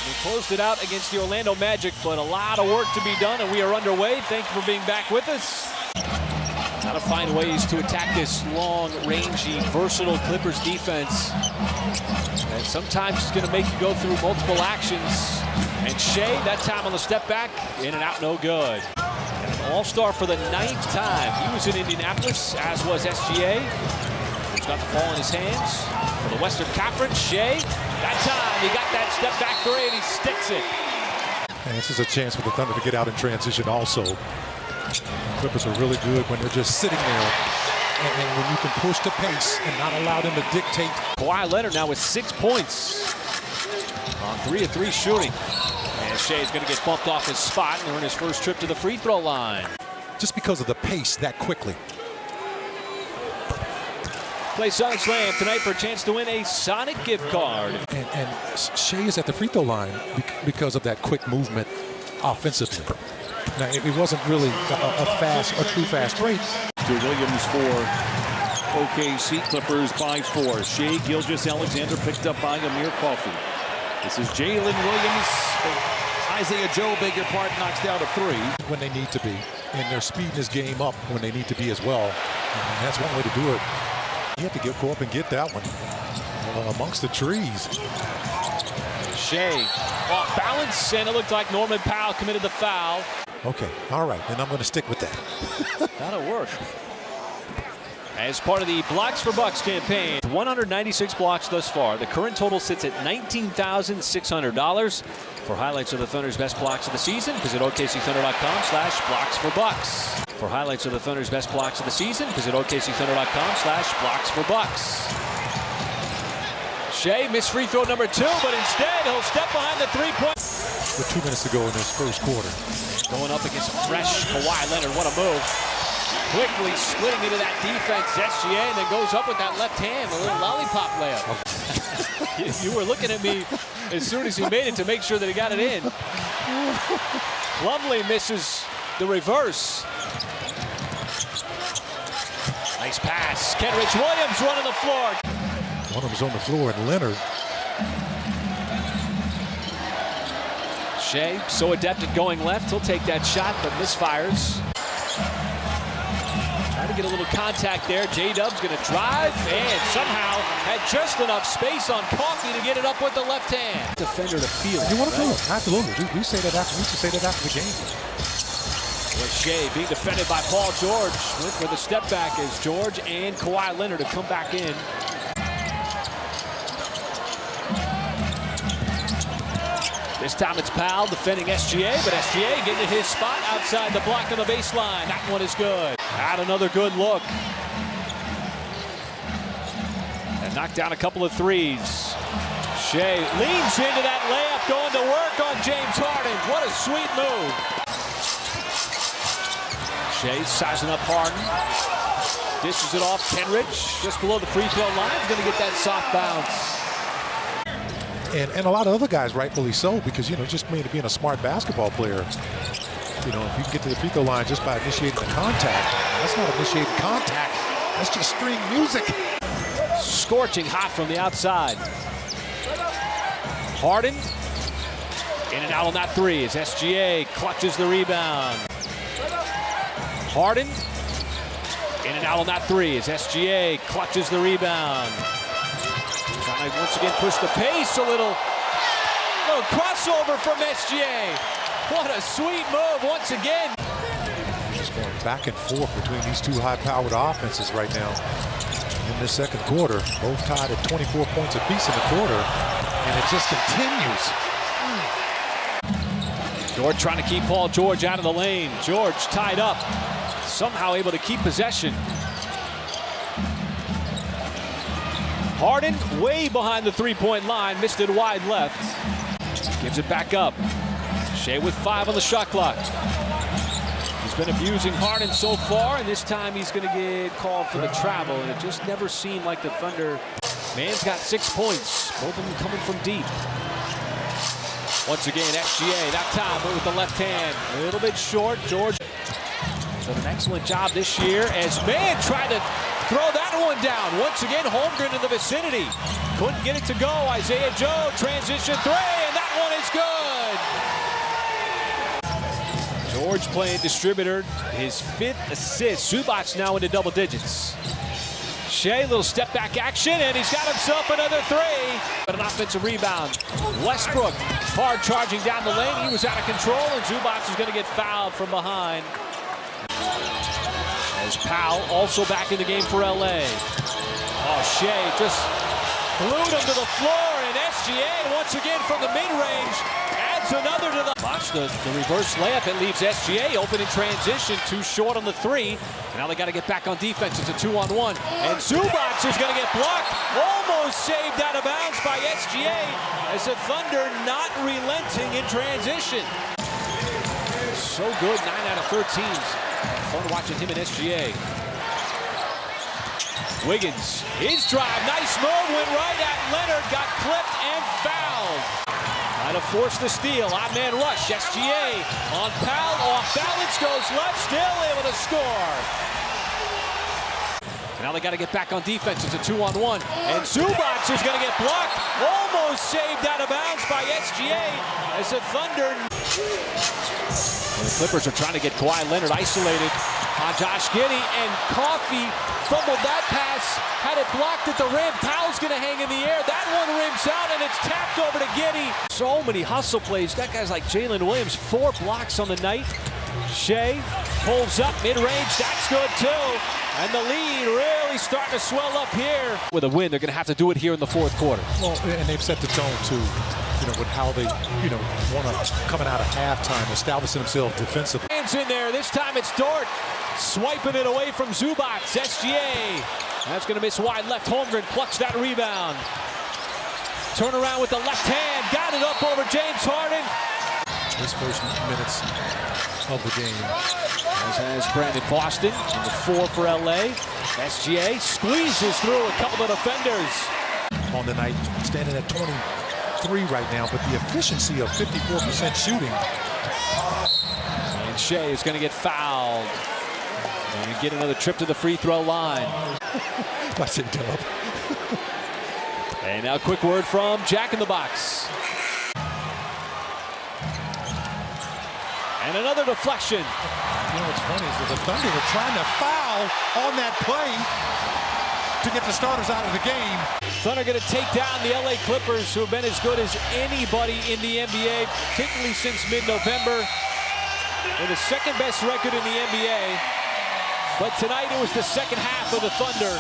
We closed it out against the Orlando Magic, but a lot of work to be done, and we are underway. Thank you for being back with us. Got to find ways to attack this long, rangy, versatile Clippers defense. And sometimes it's going to make you go through multiple actions. And Shai, that time on the step back, in and out, no good. And an all-star for the 9th time. He was in Indianapolis, as was SGA. He's got the ball in his hands for the Western Conference. Shai, that time he got that step back three and he sticks it. And this is a chance for the Thunder to get out in transition also. The Clippers are really good when they're just sitting there. And when you can push the pace and not allow them to dictate. Kawhi Leonard now with 6 points on 3 of 3 shooting. And Shai is going to get bumped off his spot and earn his first trip to the free throw line. Just because of the pace that quickly. Play Sonic Slam tonight for a chance to win a Sonic gift card. And Shai is at the free throw line because of that quick movement offensively. Now, it wasn't really a true fast break. To Williams for OKC Clippers by 4. Shai Gilgeous-Alexander picked up by Amir Coffey. This is Jalen Williams. Isaiah Joe, beg your pardon, knocks down a 3. When they need to be. And they're speeding this game up when they need to be as well. And that's one way to do it. You have to go up and get that one amongst the trees. Shai off balance, and it looked like Norman Powell committed the foul. Okay, all right, then I'm going to stick with that. That'll work. As part of the Blocks for Bucks campaign, 196 blocks thus far. The current total sits at $19,600. For highlights of the Thunder's best blocks of the season, visit oklahomacity.com/blocksforbucks. For highlights of the Thunder's best blocks of the season, visit oklahomacity.com/blocksforbucks. Shai missed free throw number 2, but instead he'll step behind the 3-point. With 2 minutes to go in this first quarter. Going up against a fresh Kawhi Leonard. What a move. Quickly splitting into that defense, SGA, and then goes up with that left hand, a little lollipop layup. You were looking at me as soon as he made it to make sure that he got it in. Plumlee misses the reverse. Nice pass. Kenrich Williams running the floor. One of them's on the floor, and Leonard. Shai, so adept at going left, he'll take that shot, but misfires. Trying to get a little contact there. J-Dub's going to drive, and somehow had just enough space on Coffey to get it up with the left hand. Defender to feel. You want to feel it? Absolutely. We say that after. We used to say that after the game. With Shai being defended by Paul George. With a step back as George and Kawhi Leonard to come back in. This time it's Powell defending SGA, but SGA getting to his spot outside the block on the baseline. That one is good. Had another good look. And knocked down a couple of threes. Shai leans into that layup, going to work on James Harden. What a sweet move. Shai sizing up Harden. Dishes it off. Kenrich just below the free throw line. He's going to get that soft bounce. And a lot of other guys, rightfully so, because, you know, just being a smart basketball player, you know, if you can get to the free throw line just by initiating the contact, that's not initiating contact. That's just string music. Scorching hot from the outside. Harden in and out on that 3 as SGA clutches the rebound. Harden in and out on that 3 as SGA clutches the rebound. Once again, push the pace a little crossover from SGA. What a sweet move once again. Just going back and forth between these two high-powered offenses right now. In this second quarter, both tied at 24 points apiece in the quarter, and it just continues. George trying to keep Paul George out of the lane. George tied up, somehow able to keep possession. Harden way behind the 3-point line, missed it wide left. Gives it back up. Shai with 5 on the shot clock. He's been abusing Harden so far, and this time he's going to get called for the travel, and it just never seemed like the Thunder. Man's got 6 points, both of them coming from deep. Once again, SGA, that time with the left hand. A little bit short. George done an excellent job this year as Man tried to throw that one down. Once again, Holmgren in the vicinity. Couldn't get it to go. Isaiah Joe, transition 3, and that one is good. George playing distributor, his 5th assist. Zubac now into double digits. Shai, little step back action, and he's got himself another 3. But an offensive rebound. Westbrook hard charging down the lane. He was out of control, and Zubac is going to get fouled from behind. As Powell also back in the game for LA. Oh, Shai just glued him to the floor, and SGA once again from the mid-range adds another to the... Watch the reverse layup. It leaves SGA open in transition. Too short on the 3. Now they got to get back on defense. It's a 2-on-1. And Zubac is going to get blocked. Almost saved out of bounds by SGA as the Thunder not relenting in transition. So good, 9 out of 13. Fun watching him and SGA. Wiggins, his drive, nice move, went right at Leonard, got clipped and fouled. Trying to force the steal, odd man rush, SGA on Powell, off balance, goes left, still able to score. Now they got to get back on defense, it's a 2-on-1, and Zubac is going to get blocked, almost saved out of bounds by SGA as the Thunder. And the Clippers are trying to get Kawhi Leonard isolated on Josh Giddey, and Coffey fumbled that pass, had it blocked at the rim. Powell's going to hang in the air. That one rims out, and it's tapped over to Giddey. So many hustle plays. That guy's like Jalen Williams, 4 blocks on the night. Shai pulls up mid-range. That's good, too. And the lead really starting to swell up here. With a win, they're going to have to do it here in the 4th quarter. Well, and they've set the tone, too. With how they, want to, coming out of halftime, establishing themselves defensively. Hands in there. This time it's Dort swiping it away from Zubac. SGA. That's going to miss wide left. Holmgren plucks that rebound. Turn around with the left hand. Got it up over James Harden. This first minutes of the game. As has Brandon Boston. Number 4 for LA. SGA squeezes through a couple of defenders. On the night, standing at 23 right now, but the efficiency of 54% shooting. And Shai is going to get fouled. And get another trip to the free throw line. I said dub. And now a quick word from Jack in the Box. And another deflection. What's funny is that the Thunder were trying to foul on that play to get the starters out of the game. Thunder going to take down the LA Clippers, who have been as good as anybody in the NBA, particularly since mid-November. They're the 2nd best record in the NBA. But tonight it was the second half of the Thunder